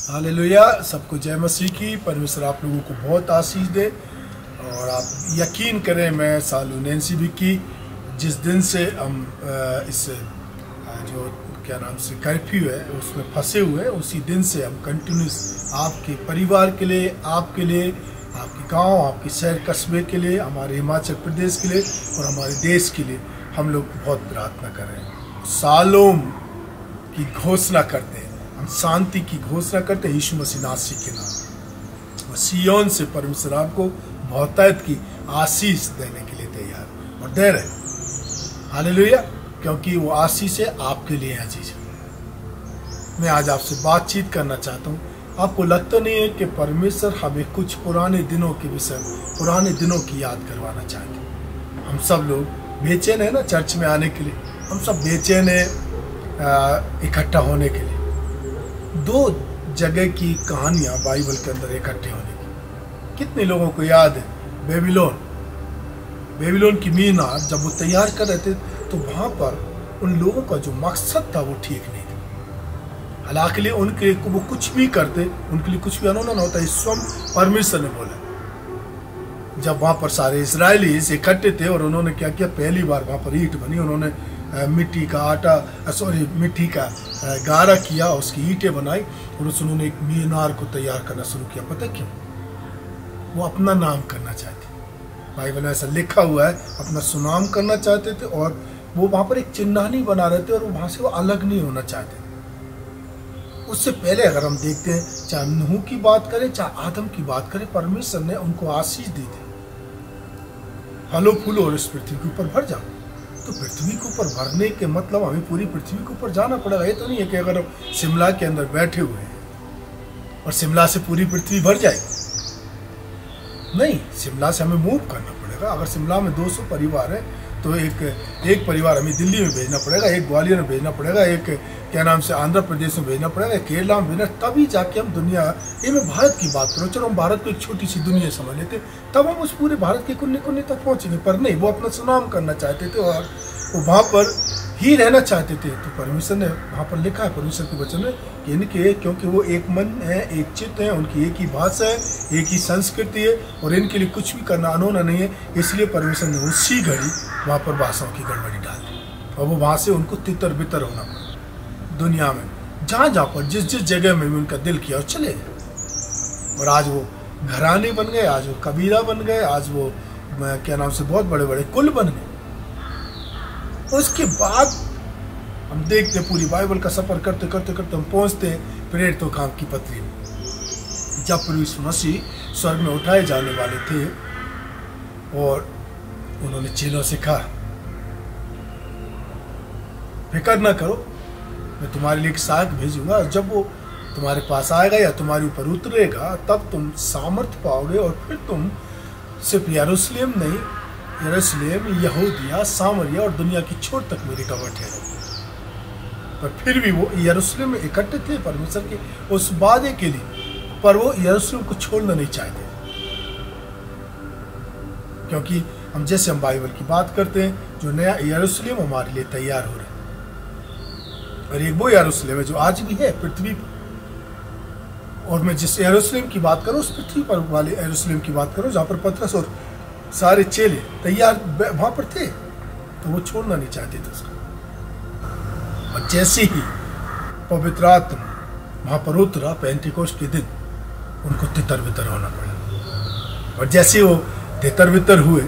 Hallelujah. सबको जय मसीह की। परमेश्वर आप लोगों को बहुत आशीष दे। और आप यकीन करें, मैं सालू नैन्सी विक्की जिस दिन से हम इस जो क्या नाम से कर्फ्यू है उसमें फंसे हुए हैं, उसी दिन से हम कंटिन्यूस आपके परिवार के लिए, आपके लिए, आपके गांव, आपके शहर कस्बे के लिए, हमारे हिमाचल प्रदेश के लिए और हमारे देश के लिए हम लोग बहुत प्रार्थना कर रहे हैं। सालोम की घोषणा करते हैं, हम शांति की घोषणा करते हैं यीशु मसीह नासरी के नाम। और सिय्योन से परमेश्वर आपको बहुतायत की आशीष देने के लिए तैयार और दे रहे। हालेलुया। क्योंकि वो आशीष है आपके लिए अजीज। मैं आज आपसे बातचीत करना चाहता हूँ। आपको लगता नहीं है कि परमेश्वर हमें कुछ पुराने दिनों के विषय, पुराने दिनों की याद करवाना चाहते हैं। हम सब लोग बेचैन है ना चर्च में आने के लिए, हम सब बेचैन है इकट्ठा होने के लिए। दो जगह की कहानियां बाइबल के अंदर इकट्ठे होने की। कितने लोगों को याद है बेबीलोन की मीनार जब वो तैयार कर रहे थे तो वहां पर उन लोगों का जो मकसद था वो ठीक नहीं था। हालांकि उनके वो कुछ भी करते, उनके लिए कुछ भी अनोना होता है। स्वयं परमेश्वर ने बोला जब वहां पर सारे इजरायली इकट्ठे थे और उन्होंने क्या किया, पहली बार वहां पर ईंट बनी, उन्होंने मिट्टी का गारा किया, उसकी ईंटें बनाई और उन्होंने एक मीनार को तैयार करना शुरू किया। पता क्यों? वो अपना नाम करना चाहते, बाइबल में ऐसा लिखा हुआ है, अपना सुनाम करना चाहते थे और वो वहां पर एक चिन्हानी बना रहे थे और वहां से वो अलग नहीं होना चाहते। उससे पहले अगर हम देखते हैं, चाहे नूह की बात करें चाहे आदम की बात करें, परमेश्वर ने उनको आशीष दी थी, फलो फूलो और इस पृथ्वी के ऊपर भर जाओ। तो पृथ्वी के ऊपर भरने के मतलब हमें पूरी पृथ्वी के ऊपर जाना पड़ेगा। ये तो नहीं है कि अगर हम शिमला के अंदर बैठे हुए हैं और शिमला से पूरी पृथ्वी भर जाएगी। नहीं, शिमला से हमें मूव करना पड़ेगा। अगर शिमला में 200 परिवार है तो एक परिवार हमें दिल्ली में भेजना पड़ेगा, एक ग्वालियर में भेजना पड़ेगा, एक क्या नाम से आंध्र प्रदेश में भेजना पड़ेगा, केरला में भेजना, तभी जाके हम दुनिया, ये मैं भारत की बात करूँ, चलो हम भारत को एक छोटी सी दुनिया समझ लेते, तब हम उस पूरे भारत के कोने कोने तक पहुँचेंगे। पर नहीं, वो अपना सुनाम करना चाहते थे और वो वहाँ पर ही रहना चाहते थे। तो परमेश्वर ने वहाँ पर लिखा है परमेश्वर के वचन में कि इनके, क्योंकि वो एक मन है, एक चित्त है, उनकी एक ही भाषा है, एक ही संस्कृति है और इनके लिए कुछ भी करना अनोना नहीं है। इसलिए परमेश्वर ने उसी घड़ी वहाँ पर भाषाओं की गड़बड़ी डाल दी और वो वहाँ से उनको तितर बितर होना पड़ा। दुनिया में जहाँ जहाँ पर जिस जिस जगह में भी उनका दिल किया और चले गए। और आज वो घराने बन गए, आज वो कबीला बन गए, आज वो क्या नाम से बहुत बड़े बड़े कुल बन गए। उसके बाद हम देखते पूरी बाइबल का सफर करते करते करते हम पहुंचते हैं प्रेरितों काम की पत्री में। जब प्रभु यीशु मसीह स्वर्ग में उठाए जाने वाले थे और उन्होंने चेलों से कहा, फिक्र न करो, मैं तुम्हारे लिए एक सहायक भेजूंगा। जब वो तुम्हारे पास आएगा या तुम्हारे ऊपर उतरेगा तब तुम सामर्थ्य पाओगे और फिर तुम सिर्फ यरूशलेम नहीं, यरूशलेम, यहूदिया, सामरिया और दुनिया की छोर तक मेरे गवाह ठहरोगे। पर फिर भी वो यरूशलेम में इकट्ठे थे परमेश्वर के उस वादे के लिए, पर वो यरूशलेम को छोड़ना नहीं चाहते। क्योंकि हम बाइबल की बात करते हैं, जो नया यरूशलेम हमारे लिए तैयार हो रहा है और एक वो यरूशलेम है जो आज भी है पृथ्वी पर। और मैं जिस यरूशलेम की बात करूं, उस पृथ्वी पर वाले यरूशलेम की बात करूं जहां पर पतरस और सारे चेले तैयार वहां पर थे, तो वो छोड़ना नहीं चाहते थे उसको। और जैसे ही पवित्र आत्मा वहां पर उतरा पेंटिकोस्ट के दिन, उनको तितर बितर होना पड़ा। और जैसे वो तितर बितर हुए,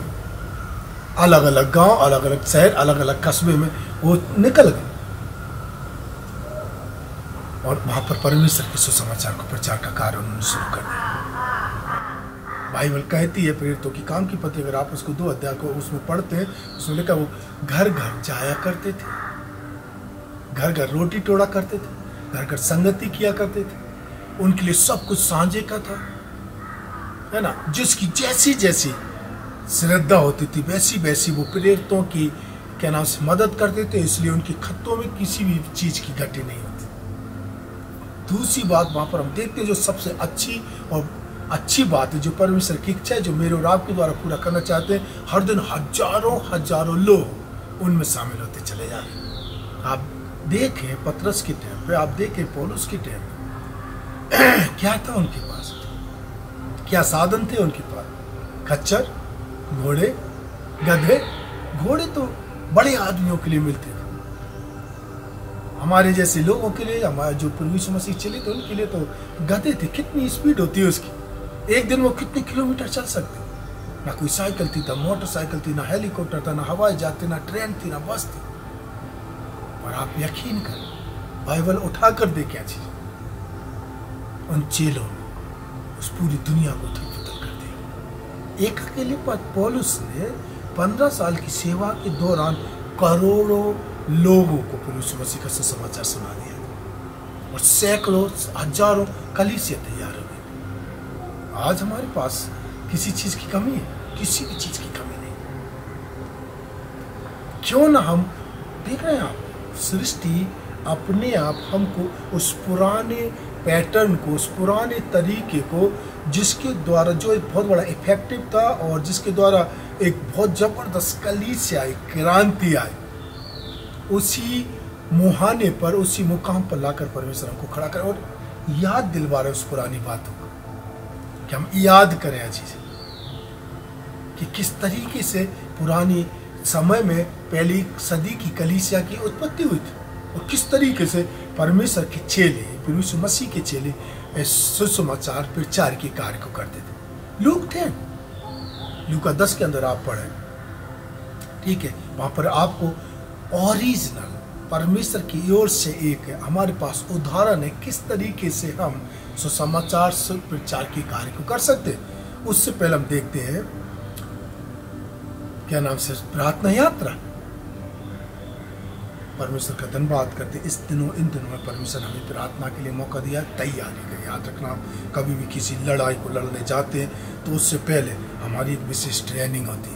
अलग अलग गांव, अलग अलग शहर, अलग अलग कस्बे में वो निकल गए और वहां पर परमेश्वर के सुसमाचार को प्रचार का कार्य उन्होंने शुरू कर दिया। बाइबल कहती है प्रेरितों की काम की पत्री, अगर आप उसको 2 अध्याय को उसमें पढ़ते हैं, उसमें लिखा वो घर घर जाया करते थे, घर घर रोटी टोड़ा करते थे, घर घर संगति किया करते थे। उनके लिए सब कुछ साझे का था, है ना। जिसकी जैसी जैसी श्रद्धा होती थी वैसी वैसी वो प्रेरितों की क्या नाम से मदद करते थे। इसलिए उनके खत्तों में किसी भी चीज की घटी नहीं होती। दूसरी बात वहां पर हम देखते हैं, जो सबसे अच्छी बात है, जो परमेश्वर की इच्छा है, जो मेरे और आपके द्वारा पूरा करना चाहते हैं, हर दिन हजारों लोग उनमें शामिल होते चले जा रहे हैं। आप देखें पतरस के टाइम पे, आप देखें पौलुस के टाइम पे, क्या था उनके पास, क्या साधन थे उनके पास? खच्चर, घोड़े, गधे। घोड़े तो बड़े आदमियों के लिए मिलते थे, हमारे जैसे लोगों के लिए, हमारे जो प्रभु यीशु मसीह चले थे उनके लिए तो गधे थे। कितनी स्पीड होती है उसकी, एक दिन वो कितने किलोमीटर चल सकते। ना कोई साइकिल थी, ना मोटरसाइकिल थी, ना हेलीकॉप्टर था, ना हवाई जहाज थी, ना ट्रेन थी, ना बस थी। और आप यकीन करें, बाइबल उठा कर दे क्या चीज, उन चेलों ने उस पूरी दुनिया को उथल-पुथल कर दिया। एक अकेले पौलुस ने 15 साल की सेवा के दौरान करोड़ों लोगों को प्रभु यीशु मसीह का सुसमाचार सुना दिया और सैकड़ों हजारों कलीसिया तैयार हो गई। आज हमारे पास किसी चीज की कमी है? किसी भी चीज की कमी नहीं। क्यों ना हम देख रहे हैं, आप सृष्टि अपने आप हमको उस पुराने पैटर्न को, उस पुराने तरीके को, जिसके द्वारा जो एक बहुत बड़ा इफेक्टिव था और जिसके द्वारा एक बहुत जबरदस्त कलीसिया आई, क्रांति आई, उसी मुहाने पर, उसी मुकाम पर लाकर परमेश्वर हमको खड़ा कर और याद दिलवा रहे उस पुरानी बातों को, कि हम याद करें चीजें कि किस तरीके से पुरानी समय में पहली सदी की कलीसिया की उत्पत्ति हुई थी और किस तरीके से परमेश्वर के चेले, प्रभु यीशु मसीह के चेले सुसमाचार प्रचार के कार्य को करते थे। लोग थे, लूका 10 के अंदर आप पढ़े, ठीक है, वहां पर आपको ओरिजिनल परमेश्वर की ओर से एक हमारे पास उदाहरण है किस तरीके से हम सुसमाचार प्रचार के कार्य को कर सकते हैं। उससे पहले हम देखते हैं क्या नाम से प्रार्थना यात्रा। परमेश्वर का धन्यवाद करते इन दिनों में परमेश्वर हमें प्रार्थना के लिए मौका दिया, तैयारी का। याद रखना, कभी भी किसी लड़ाई को लड़ने जाते हैं तो उससे पहले हमारी एक विशेष ट्रेनिंग होती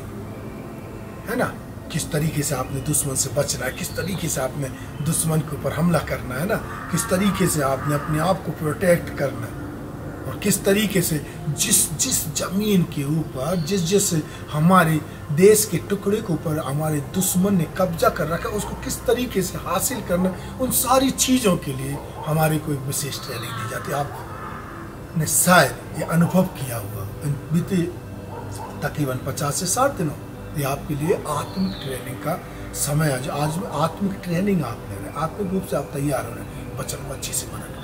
है ना, किस तरीके से आपने दुश्मन से बचना है, किस तरीके से आपने दुश्मन के ऊपर हमला करना है ना, किस तरीके से आपने अपने आप को प्रोटेक्ट करना है और किस तरीके से जिस जमीन के ऊपर, जिस हमारे देश के टुकड़े के ऊपर हमारे दुश्मन ने कब्जा कर रखा है, उसको किस तरीके से हासिल करना, उन सारी चीज़ों के लिए हमारे को एक विशेष ट्रेनिंग दी जाती है। आपने शायद ये अनुभव किया हुआ बीते तकरीबन 50 से 60 दिनों, ये आपके लिए आत्मिक ट्रेनिंग का समय है। जो आज आत्मिक ट्रेनिंग आप ले रहे हैं, आत्मिक रूप से आप तैयार हो रहे हैं, वचन को अच्छे से मनन करें,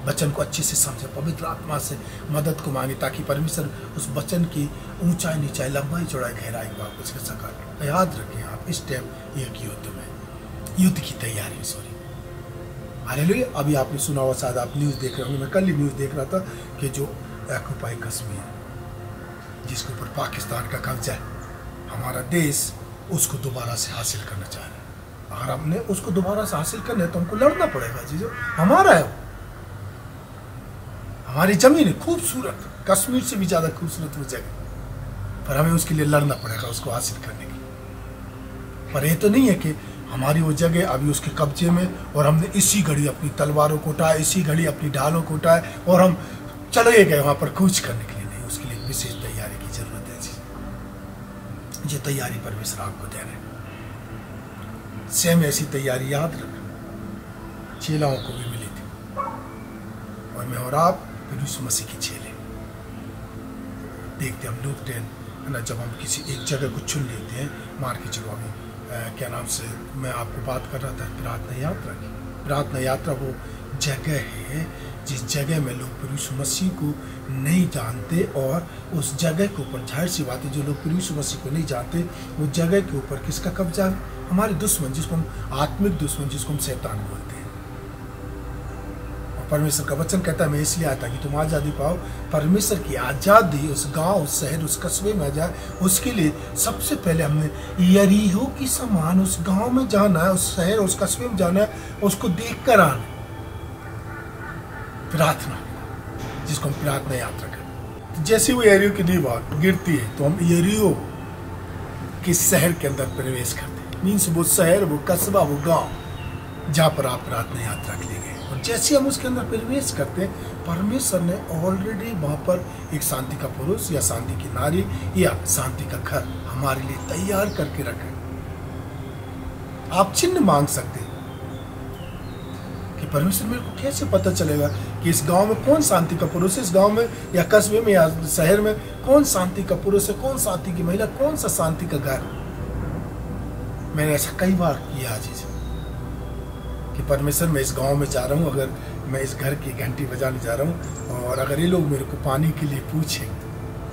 वचन को अच्छे से समझे, पवित्र आत्मा से मदद को मांगे ताकि परमेश्वर उस वचन की ऊंचाई नीचाई, लंबाई चौड़ाई, गहराई को आप उसके सका। याद रखें, आप इस टाइम एक युद्ध की तैयारी, हालेलुया। अभी आपने सुना हुआ, शायद आप न्यूज़ देख रहे होंगे, मैं कल ही न्यूज़ देख रहा था कि जो ऑक्युपाई कश्मीर, जिसके ऊपर पाकिस्तान का कब्जा है, हमारा देश उसको दोबारा से हासिल करना चाह रहा है। अगर हमने उसको दोबारा से हासिल करना है तो हमको लड़ना पड़ेगा। जी, जो हमारा है, हमारी जमीन है, खूबसूरत, कश्मीर से भी ज्यादा खूबसूरत वो जगह, पर हमें उसके लिए लड़ना पड़ेगा उसको हासिल करने के लिए। पर ये तो नहीं है कि हमारी वो जगह अभी उसके कब्जे में और हमने इसी घड़ी अपनी तलवारों को उठाया, इसी घड़ी अपनी ढालों को उठाया और हम चले गए वहां पर कूच करने के लिए। नहीं, उसके लिए विशेष तैयारी की जरूरत है। जी, ये तैयारी परमेश्वर आपको दे रहे हैं। सेम ऐसी तैयारी याद रखना चेलाओं को भी मिली थी, और मैं और आप प्रभु यीशु मसीह की चेले। देखते हम लूक 10 है ना, जब हम किसी एक जगह को चुन लेते हैं, मार के चलो अभी क्या नाम से मैं आपको बात कर रहा था प्रार्थना यात्रा की। प्रार्थना यात्रा वो जगह है जिस जगह में लोग प्रभु यीशु मसीह को नहीं जानते, और उस जगह के ऊपर, जाहिर सी बात है, जो लोग प्रभु यीशु मसीह को नहीं जानते, वो जगह के ऊपर किसका कब्जा है? हमारे दुश्मन, जिसको हम आत्मिक दुश्मन, जिसको हम शैतान बोलते हैं। और परमेश्वर का वचन कहता है, मैं इसलिए आया ताकि तुम आज़ादी पाओ। परमेश्वर की आज़ादी उस गांव, उस शहर, उस कस्बे में आ जाए, उसके लिए सबसे पहले हमने यरीहो की समान उस गांव में जाना है, उस शहर, उस कस्बे में जाना है, उसको देख कर आना। प्रार्थना, जिसको हम प्रार्थना यात्रा करते। जैसे वो यरीहो की दीवार गिरती है तो हम यरीहो के शहर के अंदर प्रवेश करते हैं। मीन्स वो शहर, वो कस्बा, वो गांव जहाँ पर आप प्रार्थना यात्रा के लिए गए, और जैसे हम उसके अंदर प्रवेश करते हैं, परमेश्वर ने ऑलरेडी वहाँ पर एक शांति का पुरुष या शांति की नारी या शांति का घर हमारे लिए तैयार करके रखे। आप चिन्ह मांग सकते हैं कि परमेश्वर, मेरे को कैसे पता चलेगा कि इस गांव में कौन शांति का पुरुष है, इस गांव में या कस्बे में या शहर में कौन शांति का पुरुष है, कौन शांति की महिला, कौन सा शांति का घर। मैंने ऐसा कई बार किया अजीज कि परमेश्वर मैं इस गांव में जा रहा हूँ, अगर मैं इस घर की घंटी बजाने जा रहा हूँ और अगर ये लोग मेरे को पानी के लिए पूछें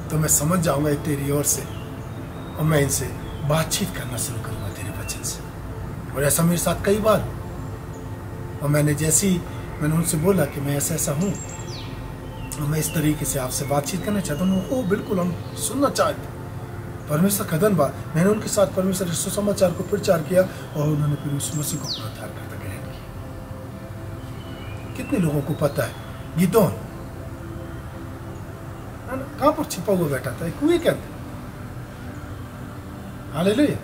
तो मैं समझ जाऊँगा तेरी ओर से और मैं इनसे बातचीत करना शुरू करूँगा तेरे वचन से। और ऐसा मेरे साथ कई बार। और मैंने उनसे बोला कि मैं ऐसा हूँ और मैं इस तरीके से आपसे बातचीत करना चाहता हूँ। ओ बिल्कुल, हम सुनना चाहते। परमेश्वर का धन्यवाद। मैंने उनके साथ परमेश्वर के सुसमाचार को प्रचार किया और उन्होंने फिर उस मसीह को अपना उद्धारकर्ता ग्रहण किया। कितने लोगों को पता है गिदोन कहाँ पर छिपा हुआ बैठा था, कुएं के अंदर। हालेलुया।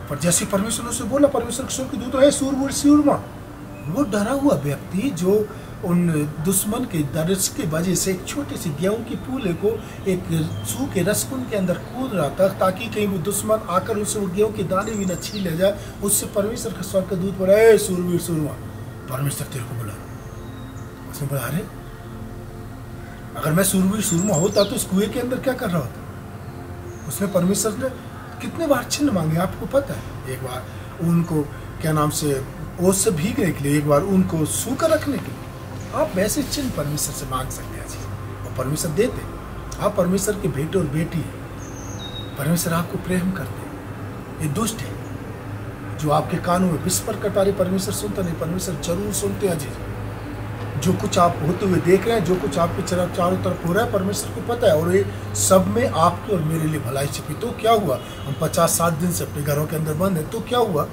पर जैसे परमेश्वर ने उसे बोला, परमेश्वर के स्वर्ग के दूत है सूरमा, वो डरा हुआ व्यक्ति जो उन दुश्मन के दर्श के वजह से एक छोटी सी गेहूं की फूले को एक सूखे रसकुंड के अंदर कूद रहा था ताकि कहीं वो दुश्मन आकर उससे वो गेहूं के दाने भी न छीन ले जाए। उससे परमेश्वर का स्वर्ग का दूत बोला, ए सूरवीर सूरमा, परमेश्वर तेरे को बुला। उसने बोला, अरे अगर मैं सूरवीर सूरमा होता तो इस कुएं के अंदर क्या कर रहा होता। उसने परमेश्वर ने कितने बार चिन्ह मांगे आपको पता है। एक बार उनको क्या नाम से ओस से भीगने के लिए, एक बार उनको सूखा रखने के लिए। आप वैसे चिन्ह परमेश्वर से मांग सकते हैं जी, और परमेश्वर देते। आप परमेश्वर के बेटे और बेटी हैं। परमेश्वर आपको प्रेम करते। ये दुष्ट है जो आपके कानों में विस्पर करता रहे, परमेश्वर सुनता नहीं। परमेश्वर जरूर सुनते हैं जी। जो कुछ आप होते हुए देख रहे हैं, जो कुछ आपके चारों तरफ हो रहा है, परमेश्वर को पता है। और ये सब में आपके और मेरे लिए भलाई छिपी। तो क्या हुआ, हम 50-60 दिन से अपने घरों के अंदर बंद हैं, तो क्या हुआ,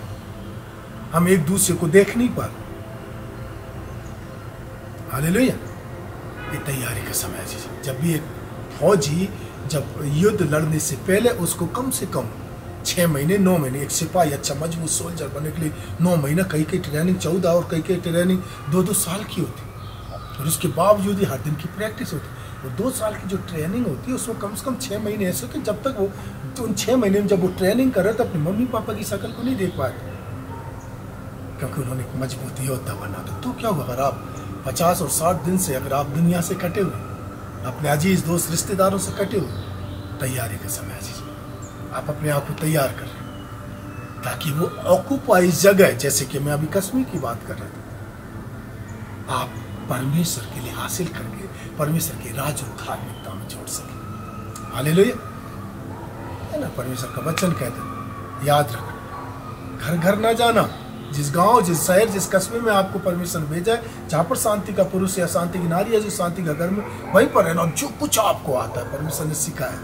हम एक दूसरे को देख नहीं पा रहे। हालेलुया। ये तैयारी का समय है। जब भी एक फौजी जब युद्ध लड़ने से पहले उसको कम से कम 6 महीने 9 महीने, एक सिपाही अच्छा मजबूत सोल्जर बनने के लिए 9 महीना, कई ट्रेनिंग 14 और कई ट्रेनिंग 2-2 साल की होती। और उसके बावजूद ही हर दिन की प्रैक्टिस होती। और 2 साल की जो ट्रेनिंग होती है उसमें कम से कम 6 महीने ऐसे होते जब तक वो तो उन 6 महीने में जब वो ट्रेनिंग कर रहे थे अपने मम्मी पापा की शक्ल को नहीं देख पाए, क्योंकि उन्होंने मजबूत योद्धा बना था। तो क्या होगा, अगर आप 50 और 60 दिन से अगर आप दुनिया से कटे हुए, अपने अजीज दोस्त रिश्तेदारों से कटे हुए, तैयारी का समय अजीज। आप अपने आप को तैयार कर रहे हैं ताकि वो ऑक्यूपाई जगह, जैसे कि मैं अभी कश्मीर की बात कर रहा था, आप परमेश्वर के लिए हासिल करके परमेश्वर के राज और धार्मिकता में जोड़ सके। हालेलुया। है ना, परमेश्वर का वचन कहते हैं, याद रखना, घर घर ना जाना। जिस गांव, जिस शहर, जिस कस्बे में आपको परमेश्वर भेजा है, जहाँ पर शांति का पुरुष या शांति की नारी है, जो शांति का घर में, वहीं पर रहना। जो कुछ आपको आता है परमेश्वर ने सिखाया,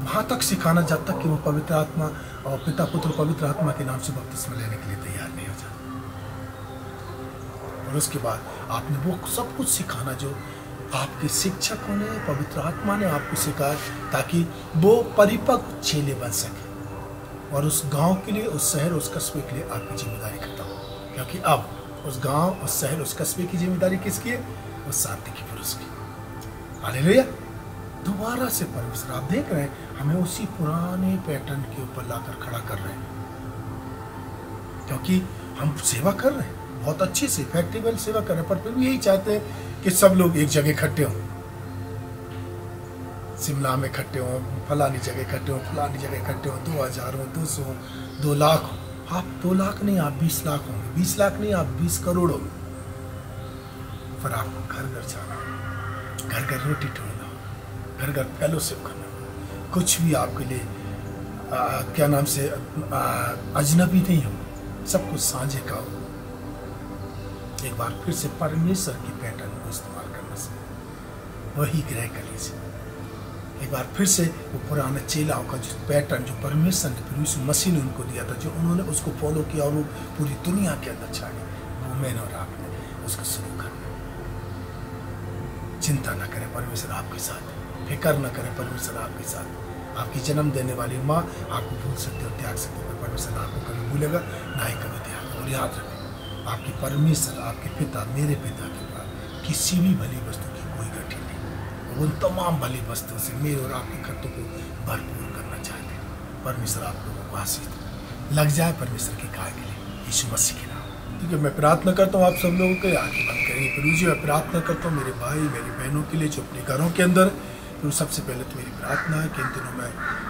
वहां तक सिखाना जब तक कि वो पवित्र आत्मा और पिता पुत्र पवित्र आत्मा के नाम से बपतिस्मा लेने के लिए तैयार नहीं हो जाता। और उसके बाद आपने वो सब कुछ सिखाना जो आपके शिक्षकों ने, पवित्र आत्मा ने आपको सिखाया, ताकि वो परिपक्व चेले बन सके। और उस गांव के लिए, उस शहर, उस कस्बे के लिए आपकी जिम्मेदारी करता हूँ। क्योंकि अब उस गांव, उस शहर, उस कस्बे की जिम्मेदारी किसकी है? उस शांति के पुरुष की। हालेलुया। दोबारा से परमेश्वर, आप देख रहे हैं, हमें उसी पुराने पैटर्न के ऊपर लाकर खड़ा कर रहे हैं, क्योंकि हम सेवा कर रहे हैं, बहुत अच्छी से इफेक्टिव सेवा कर रहे हैं, पर फिर भी यही चाहते हैं कि सब लोग एक जगह इकट्ठे हों, शिमला में इकट्ठे हों, फलानी जगह इकट्ठे हों, फलानी जगह इकट्ठे हों, 2000 हो, 200 हो, 2 लाख हो। आप 2 लाख नहीं, आप 20 लाख होंगे, 20 लाख नहीं, आप 20 करोड़ होंगे। पर आपको घर घर जाना, घर घर रोटी ढूंढना, घर घर फेलोशिप करना, कुछ भी आपके लिए क्या नाम से अजनबी नहीं हो, सब कुछ साझे का हो। एक बार फिर से परमेश्वर की पैटर्न को इस्तेमाल करने से, वही ग्रह कर लीजिए। एक बार फिर से वो पुराने चेलाओं का जो पैटर्न, जो परमेश्वर ने, फिर यीशु मसीह ने उनको दिया था, जो उन्होंने उसको फॉलो किया और वो पूरी दुनिया के अंदर छाड़ी, वो मैंने और आपने उसको शुरू करना। चिंता ना करें, परमेश्वर आपके साथ है। फिक्र ना करें, परमेश्वर आपके साथ है। आपकी जन्म देने वाली माँ आपको भूल सकती हो, त्याग सकती है, परमेश्वर आपको कभी भूलेगा ना ही कभी त्याग। और याद रखें, आपकी परमेश्वर, आपके पिता, मेरे पिता के पास किसी भी भली वस्तु की कोई गठिन नहीं। उन तमाम भली वस्तुओं से मेरे और आपके खर्चों को भरपूर करना चाहते हैं। परमेश्वर आप लोगों को आशीष लग जाए, परमेश्वर के कार्य के लिए, यीशु मसीह के नाम। ठीक है, मैं प्रार्थना करता हूँ आप सब लोगों के आंखें बंद करेंगे। प्रभु जी मैं प्रार्थना करता हूँ मेरे भाई मेरी बहनों के लिए जो अपने घरों के अंदर, तो सबसे पहले तो मेरी प्रार्थना है कि इन दिनों में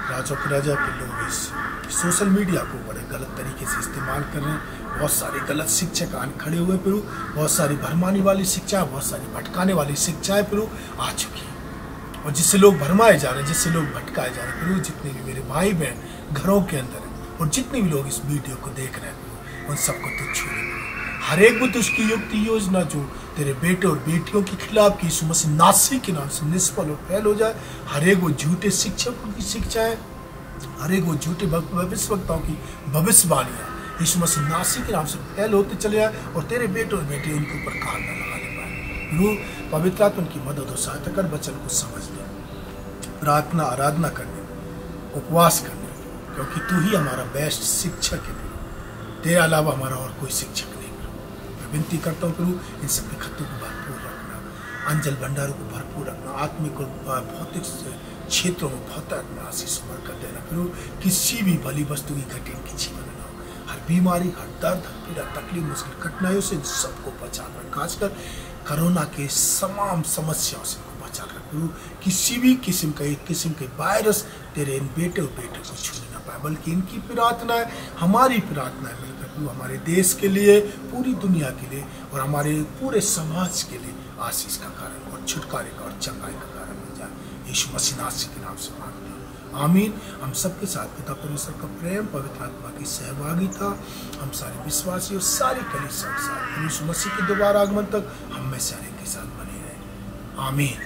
राजा के राजा के लोग इस सोशल मीडिया को बड़े गलत तरीके से इस्तेमाल कर रहे हैं। बहुत सारी गलत शिक्षक आन खड़े हुए प्रभु, बहुत सारी भरमाने वाली शिक्षा, बहुत सारी भटकाने वाली शिक्षाएं प्रभु आ चुकी हैं, और जिससे लोग भरमाए जा रहे हैं, जिससे लोग भटकाए जा रहे हैं प्रभु। जितने भी मेरे भाई बहन घरों के अंदर हैं और जितने भी लोग इस वीडियो को देख रहे हैं प्रभु, उन सबको तू छू ले। हर एक बुद्ध उसकी युक्ति योजना जो तेरे बेटे और बेटियों के खिलाफ की यीशु मसीह नासरी के नाम से निष्फल और फैल हो जाए। हर एक वो झूठे शिक्षकों की शिक्षाएं, हर एक वो झूठे भविष्यवक्ताओं की भविष्यवाणियां यीशु मसीह नासरी के नाम से फैल होते चले जाए, और तेरे बेटे और बेटे उनके ऊपर कान न लगाने पाए। प्रभु पवित्र आत्मा उनकी मदद और सहायता कर, वचन को समझने, प्रार्थना आराधना करने, उपवास करने, क्योंकि तू ही हमारा बेस्ट शिक्षक है। तेरे अलावा हमारा और कोई शिक्षक नहीं। मैं विनती करता हूँ प्रभु इन सबके खत्तों को भरपूर रखना, अंजल भंडारों को भरपूर रखना, आत्मिक और भौतिक क्षेत्रों में बहुत आशीष कर देना प्रभु। किसी भी भली वस्तु की घटी इनके जीवन में ना हो। हर बीमारी, हर दर्द, हर पीड़ा, तकलीफ, मुश्किल कठिनाइयों से सबको बचा कर, खासकर कोरोना के तमाम समस्याओं से बचा कर प्रभु। किसी भी किस्म का एक किस्म के वायरस तेरे इन बेटे और बेटे को छूने ना पाए, बल्कि इनकी प्रार्थना है, हमारी प्रार्थना है मिलकर प्रभु, हमारे देश के लिए, पूरी दुनिया के लिए और हमारे पूरे समाज के लिए आशीष का कारण और छुटकारे का और चंगाई का कारण बन जाए। यीशु मसीह नासरी के नाम से मांगते हैं, आमीन। हम सबके साथ पिता परमेश्वर का प्रेम, पवित्र आत्मा की सहभागिता, हम सारे विश्वासी और सारी कलीसिया के साथ यीशु मसीह के दोबारा आगमन तक हम में से हर एक के साथ बने रहे। आमीन।